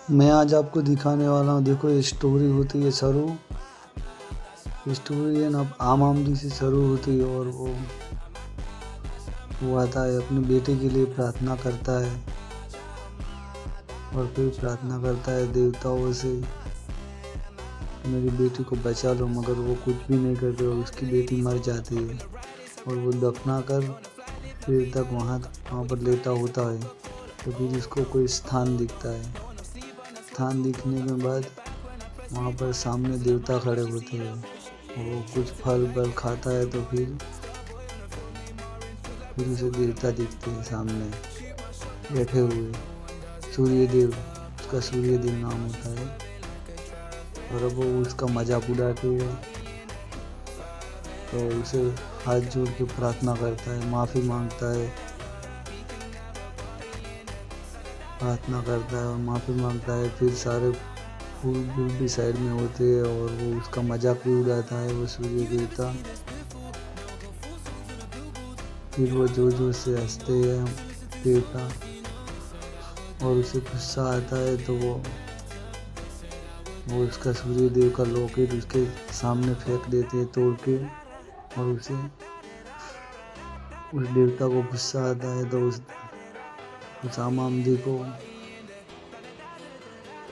मैं आज आपको दिखाने वाला हूँ। देखो ये स्टोरी होती है सरू। स्टोरी है ना आम आमदी से शुरू होती है और वो आता है अपने बेटे के लिए प्रार्थना करता है और फिर प्रार्थना करता है देवताओं से मेरी बेटी को बचा लो, मगर वो कुछ भी नहीं करते और उसकी बेटी मर जाती है और वो दफना कर फिर तक वहाँ पर लेटा होता है। तो फिर उसको कोई स्थान दिखता है। स्थान दिखने के बाद वहाँ पर सामने देवता खड़े होते हैं। वो कुछ फल बल खाता है तो फिर उसे देवता दिखते हैं सामने बैठे हुए। सूर्यदेव, उसका सूर्यदेव नाम होता है और अब वो उसका मजाक उड़ाते हैं तो उसे हाथ जोड़ के प्रार्थना करता है, माफ़ी मांगता है, प्रार्थना करता है और माफ़ी मांगता है। फिर सारे फूल भी साइड में होते हैं और वो उसका मजाक भी उड़ाता है वो सूर्य देवता। फिर वो जोर से हंसते हैं देवता और उसे गुस्सा आता है तो वो उसका सूर्य देव का लॉकेट उसके सामने फेंक देते हैं तोड़ के और उस देवता को गुस्सा आता है तो उस आमामदी को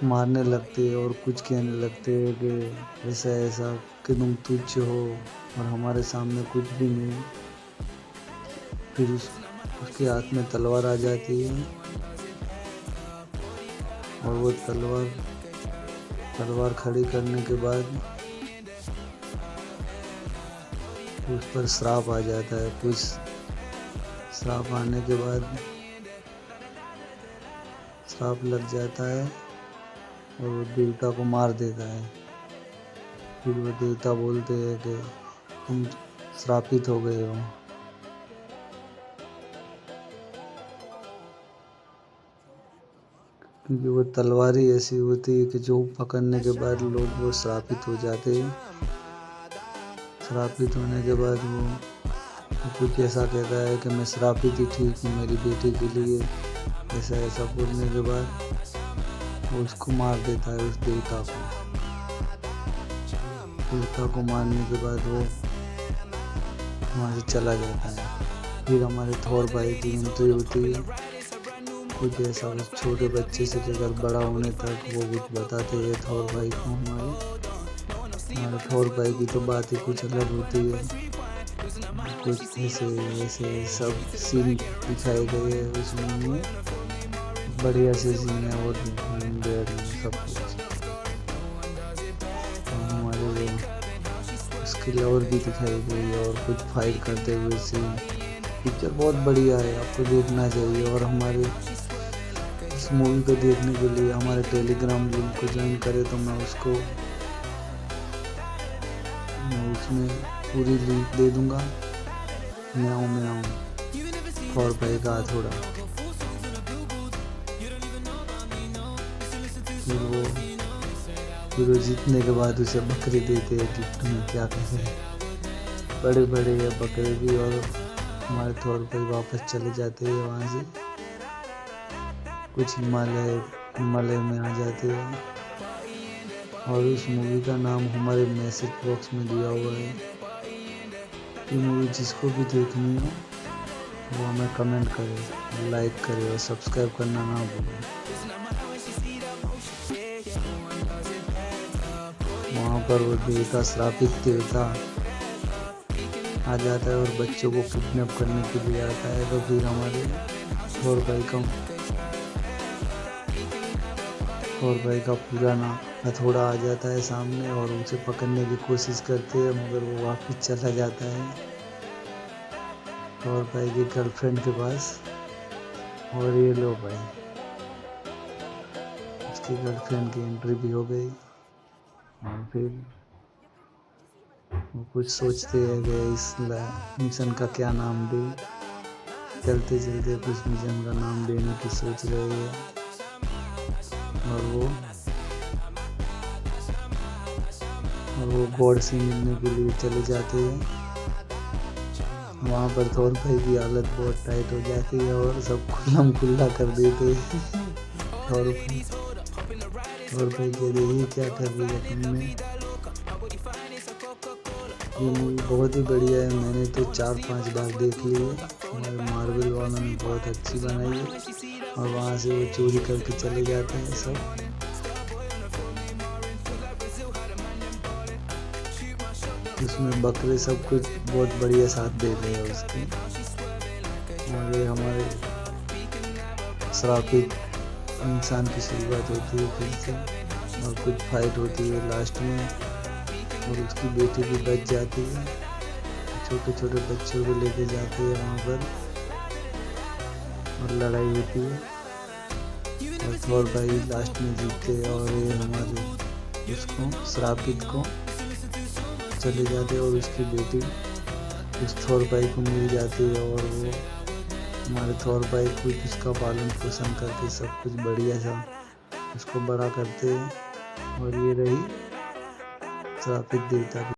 मारने लगते हैं और कुछ कहने लगते हैं कि ऐसा ऐसा कि तुम तुच्छ हो और हमारे सामने कुछ भी नहीं। फिर उसके हाथ में तलवार आ जाती है और वो तलवार खड़ी करने के बाद उस पर श्राप आ जाता है। कुछ श्राप आने के बाद श्राप लग जाता है और वो देवता को मार देता है। फिर वो देवता बोलते हैं कि तुम श्रापित हो गए हो। क्योंकि वो तलवार ही ऐसी होती है कि जो पकड़ने के बाद लोग वो श्रापित हो जाते हैं। श्रापित होने के बाद वो कुछ ऐसा कहता है कि मैं श्रापित ही ठीक हूँ मेरी बेटी के लिए। ऐसा बोलने के बाद वो उसको मार देता है, उस देवता को मारने के बाद वो वहाँ से चला जाता है। फिर हमारे थोर भाई की एंट्री होती है। कुछ ऐसा उस छोटे बच्चे से लेकर बड़ा होने तक वो कुछ बताते हैं थोर भाई को। हमारे थोर भाई की तो बात ही कुछ अलग होती है। कुछ ऐसे सब सीन दिखाए गए हैं उसमें, बढ़िया से सीन है और सब कुछ। हमारे उसकी लवर भी दिखाई गई और कुछ फाइट करते हुए सीन। पिक्चर बहुत बढ़िया है, आपको देखना चाहिए। और हमारे इस मूवी को देखने के लिए हमारे टेलीग्राम लिंक को ज्वाइन करें तो मैं उसमें पूरी लिंक दे दूंगा। मैं आऊँ और भाई का थोड़ा फिर वो जीतने के बाद उसे बकरी देते हैं गिफ्ट में। क्या कहते हैं, बड़े या बकरे भी। और हमारे थोर भाई वापस चले जाते हैं वहाँ से। कुछ हिमालय में आ जाते हैं और उस मूवी का नाम हमारे मैसेज बॉक्स में दिया हुआ है। ये मूवी जिसको भी देखनी हो वो हमें कमेंट करे, लाइक करे और सब्सक्राइब करना ना भूलें। वहाँ पर वो देवता, श्रापित देवता आ जाता है और बच्चों को किडनैप करने के लिए आता है। तो फिर हमारे थोर भाई का पुराना हथौड़ा आ जाता है सामने और उसे पकड़ने की कोशिश करते हैं, मगर वो वापस चला जाता है थोर भाई की गर्लफ्रेंड के पास। और ये लो भाई, उसकी गर्लफ्रेंड की एंट्री भी हो गई। और फिर वो कुछ सोचते हैं कि इस मिशन का क्या नाम दे। चलते कुछ मिशन का नाम देने की सोच रहे हैं और वो गॉड से मिलने के लिए चले जाते हैं। वहाँ पर थोर भाई की हालत बहुत टाइट हो जाती है और सब खुल्लम खुल्ला कर देते हैं। थोर भाई कहते ये क्या कर दिया तुमने। ये मूवी बहुत ही बढ़िया है, मैंने तो 4-5 बार देख ली है। हमारे मार्वल वालों ने बहुत अच्छी बनाई है और वहाँ से वो चोरी करके चले जाते हैं सब। उसमें बकरे सब कुछ बहुत बढ़िया साथ दे रहे हैं उसके। और ये हमारे श्रापित इंसान की शुरुआत होती है फिर से और कुछ फाइट होती है लास्ट में और उसकी बेटी भी बच जाती है। छोटे छोटे बच्चों को लेके जाते हैं वहाँ पर और लड़ाई होती है और थोर भाई लास्ट में जीतते हैं और ये हमारे उसको श्रापित को चले जाते हैं और उसकी बेटी उस थोर भाई को मिल जाती है और वो हमारे थोर भाई खुद उसका पालन पोषण करके सब कुछ बढ़िया सा उसको बड़ा करते हैं। और ये रही श्रापित देवता की